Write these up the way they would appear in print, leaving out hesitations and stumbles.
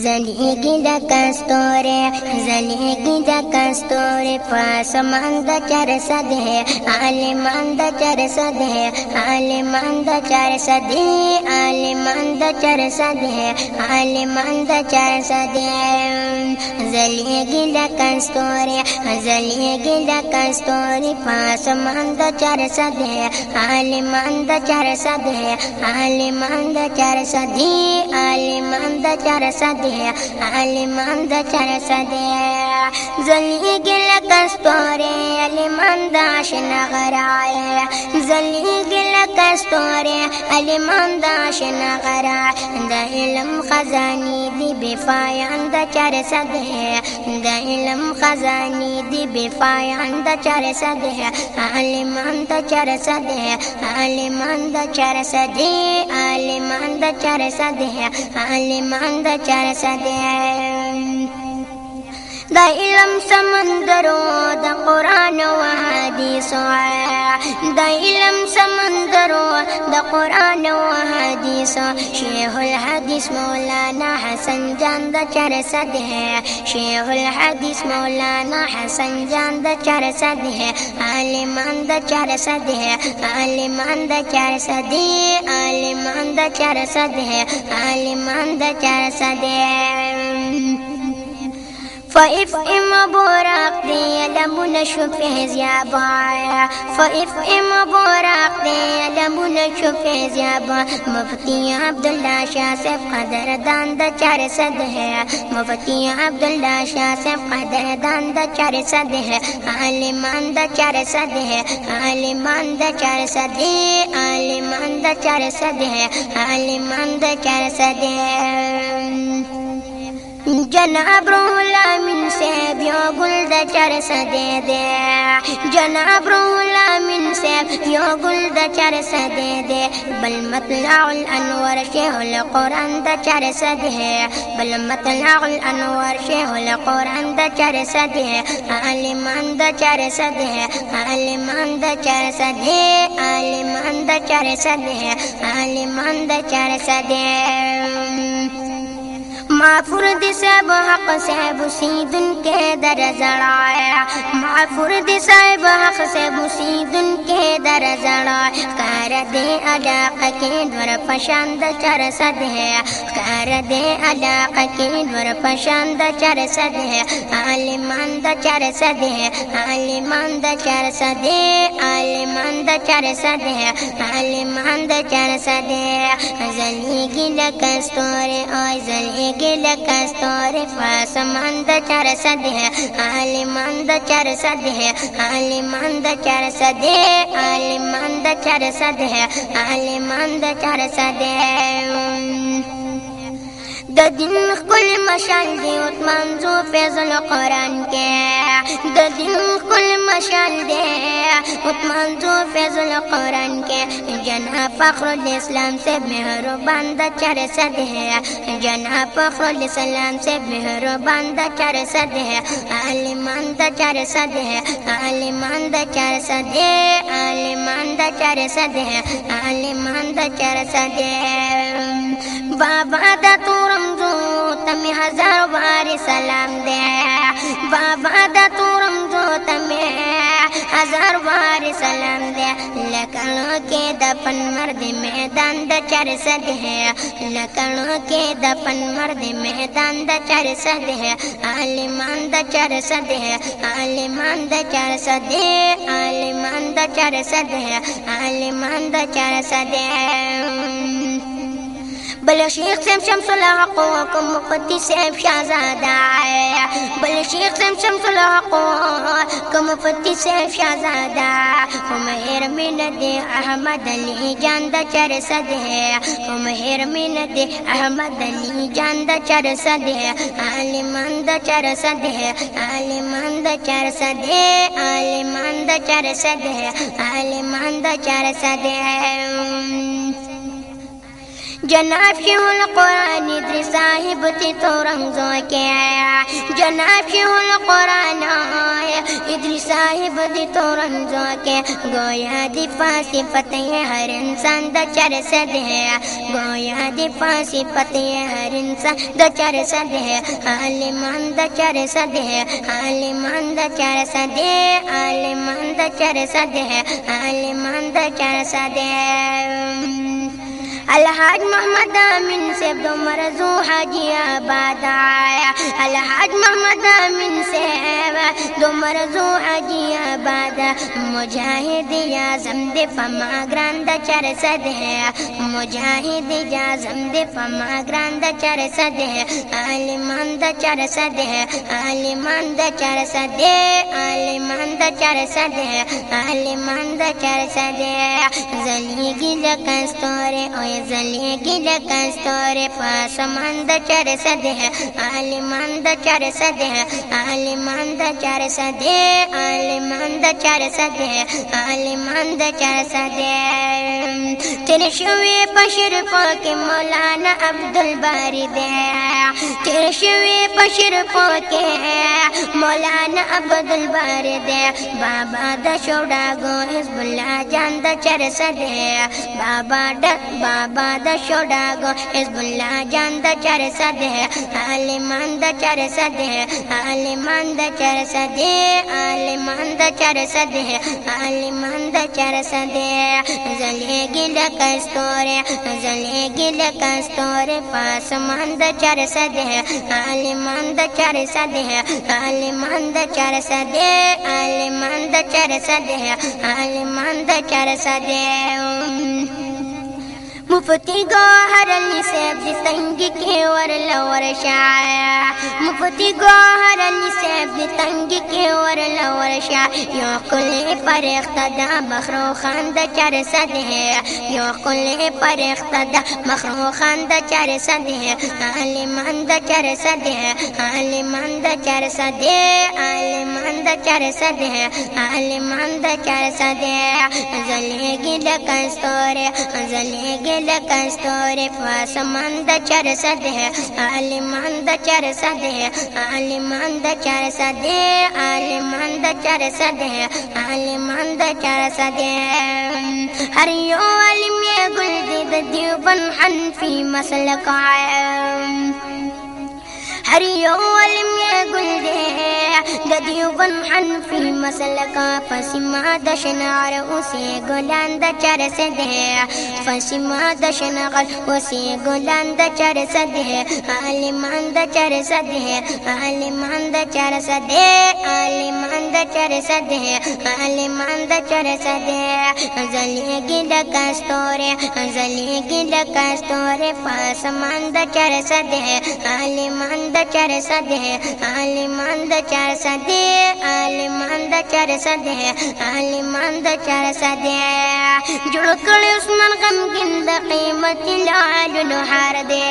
زلیگی دا کستوری زلیگی دا کستوری پاسمان دا چرسد ہے عالمان دا چرسد ہے عالمان دا چرسد ہے عالمان دا چرسد ہے عالمان دا چرسد ہے زلیگی دا کستوری زلیگی دا کستوری پاسمان دا چرسد ہے عالمان دا چرسد ہے عالمان دا چرسد ہے عالمان دا چرسد عالمان دا چرسد زلیگی لکستوری عالمان دا آشنا غرائے زلیگی لکستوری عالمان دا آشنا غرائے دا علم خزانی دی بفایان دا چرسد ہے دا علم خزانی دی بفایان دا چرسد ہے عالمان دا چرسد ہے عالمان دا چرسد ہے عالمان دا چرسد ہے عالمان دا چرسد دا علم سمندرو دا قرآن و حدیثو دا علم سمندرو دا قرآن و حدیثو شیخ الحدیث مولانا حسن جان دا چرسد ہے شیخ الحدیث مولانا حسن جان دا چرسد ہے عالمان دا چرسد ہے عالمان دا چرسد ہے عالمان دا چرسد ہے عالمان دا چرسد ہے فإفئم براق دی لمن شفه زیابا فإفئم براق دی لمن شفه زیابا مفتی عبداللہ شاہ صاحب قدردان دا چرسد ہے مفتی عبداللہ شاہ صاحب قدردان دا چرسد ہے عالمان دا چرسد ہے عالمان دا چرسد ہے عالمان دا چرسد ہے عالمان دا چرسد ہے جناب روح الامین صاحب یو گل دا چرسد دے جناب روح الامین صاحب یو گل دا چرسد دے بل مطلع الانوار شیخ القرآن دا چرسد ہے بل مطلع الانوار شیخ القرآن دا چرسد ہے عالمان دا چرسد ہے عالمان دا چرسد ہے عالمان دا چرسد ہے عالمان دا چرسد ہے معفور دی صاحب حق صاحب سیدن کے در زڑایا معفور دی صاحب حق صاحب سیدن کے در زڑایا کار دے علاقہ کے دور پشاند چرسد ہے کار دے علاقہ کے دور پشاند چرسد ہے عالمان دا چرسد ہے عالمان دا چرسد ہے عالمان دا چرسد ہے عالمان دا چرسد ہے زلیگی لکستوری آئی زلیگی لکستوری فاسمان دا چرسد ہے عالمان دا چرسد ہے عالمان دا چرسد ہے عالمان دا چرسد ہے عالمان دا چرسد ہے دا دین کل مشال دی عثمان ذو فیض القرآن کے دا دین کل مشال دی عثمان ذو فیض القرآن کے جناب فخر الاسلام سے مہربان دا چرسد ہے جناب فخر الاسلام سے مہربان دا چرسد ہے عالمان دا چرسد ہے عالمان دا چرسد ہے عالمان دا چرسد ہے عالمان دا چرسد ہے بابا دا تورم جو تمہیں ہزار بار سلام دے بابا دا تورم جو تمہیں ہزار بار سلام دے لکڑوں کے دفن مرد میدان دا چرسد ہے لکڑوں کے دفن مرد میدان دا چرسد ہے عالمان دا چرسد ہے عالمان دا چرسد ہے عالمان دا چرسد ہے عالمان دا چرسد ہے بل شیخ سیم شمس الحق کو مفتی صاحب شہزادہ بل شیخ سیم شمس الحق کو مفتی صاحب شہزادہ مہر من دے احمد علی جان دا چرسد ہے مہر من دے احمد علی جان دا چرسد ہے عالمان دا چرسد ہے عالمان دا چرسد ہے عالمان دا چرسد ہے عالمان دا چرسد ہے जनाब शेहुल कुरान इद्रिस साहिब थे तो रंगों के जनाब शेहुल कुरान इद्रिस साहिब थे तो रंगों के गोया दिफा सिफत है हर इंसान द चर सद है गोया दिफा सिफत है हर इंसान द चर सद है आलिमान द चर सद है आलिमान द चर सद है आलिमान द चर सद है आलिमान द चर सद है अलहाज मोहम्मद अमीन से दो मरजू हाजी आबाद आया अलहाज मोहम्मद अमीन से दो मरजू हाजी आबाद मुजाहिद आज़म दे फमा ग्रांद चर सद है मुजाहिद आज़म दे फमा ग्रांद चर सद है आलिमान द चर सद है आलिमान द चर सद है आलिमान द चर सद है आलिमान द चर सद है जली गिल कस्तूरे जले गिल कस्तूरे पासमान द चर सद है आलिमान द चर सद है आलिमान द चर सद है आलिमान द चर सद है आलिमान द चर सद है तेरे शुए बशीर पाके मौलाना अब्दुल बारी दे तेरे शुए बशीर पाके मौलाना अब्दुल बारी दे बाबा द शोडा गो हिजबुल्लाह जान द चर सद है बाबा द शोडा गो हिजबुल्लाह जान द चर सद है आलिमान द चर सद है आलिमान द चर सद है आलिमान द चर सद है आलिमान द चर सद है जले गिल कस्तूरे जले गिल कस्तूरे पासमान द चर सद है आलिमान द चर सद है आलिमान द चर सद है आलिमान द चर सद है आलिमान द चर सद है मुफ्ती गौहर अली साहब दी तंगी के वर लवर शाह मुफ्ती गौहर अली साहब दी तंगी के वर लवर शाह यो कुल पर इख्तदा मखरू खान द चर सद है यो कुल पर इख्तदा मखरू खान द चर सद है आलिमान द चर सद है आलिमान द चर सद है आलिमान द चर सद है आलिमान द चर सद है जले गिल कस्तूरे जले गिल कस्तूरे पासमान द चर सद है आलिमान द चर सद है आलिमान द चर सद है आलिमान द चर सद है आलिमान द चर सद है हर यो आलिम ये गुल दे देवबन हनफी मसलक हर यो आलिम ये गुल दे देवबन हनफी मसलका फसिमा दशनार उसे गुलान द चर सद है फसिमा दशनार उसे गुलान द चर सद है आलिमान द चर सद है आलिमान द चर सद है आलिमान द चर सद है आलिमान द चर सद है जले गिल कस्तूरे जले गिल कस्तूरे पासमान द चर सद है आलिमान द चर सद है आलिमान द चर सद है आलिमान द चर सद है आलिमान द चर सद है जुड़कल उस्मान गमगिन द कीमत लाल हार दे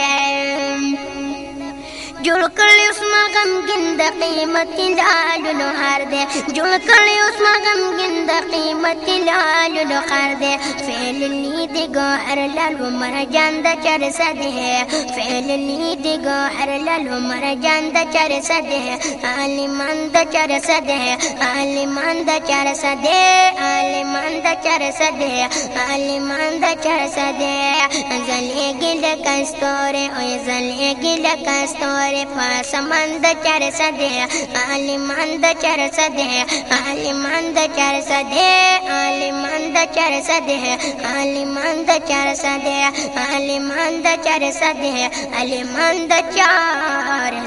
जुड़कल उस्मान गमगिन द कीमत लाल हार दे जुड़कल उस्मान गमगिन द कीमत लाल हार दे फेल नीद गौहर लाल मर जान द चर सद है फेल नीद गौहर लाल मर जान द चर सद है आलिमान द चर सद है आलिमान द चर सद है आलिमान द चर सद है आलिमान द चर सद है जले गिल कस्तूरे ओए जले गिल कस्तूरे पासमान द चर सद है आलिमान द चर सद है आलिमान द चर सद है आलिमान द चर सद है आलिमान द चर सद है आलिमान द चर सद है आलिमान द चर